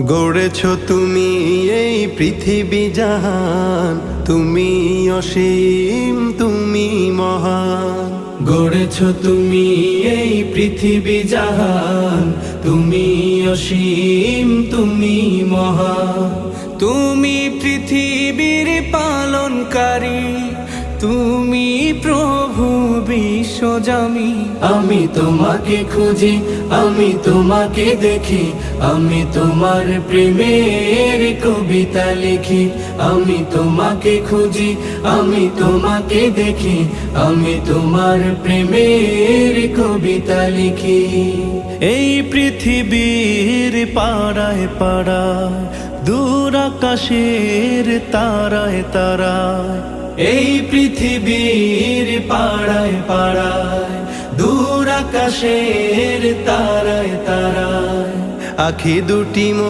গড়েছ তুমি এই পৃথিবী জাহান, তুমি অসীম তুমি মহান। গড়েছ তুমি এই পৃথিবী জাহান, তুমি অসীম তুমি মহান। তুমি পৃথিবীর পালনকারী, তুমি প্রভু বিশ্বজামি। আমি তোমাকে খুঁজি, আমি তোমাকে দেখি, আমি তোমার প্রেমের কবিতা লিখি। আমি তোমাকে খুঁজি, আমি তোমাকে দেখি, আমি তোমার প্রেমের কবিতা লিখি। এই পৃথিবীর পাড়ায় পাড়ায়, দূর আকাশের তারায় তারায়, এই পৃথিবীর পাড়ায় পাড়ায়, দূর আকাশের তারায় তারায়, আখি দুটি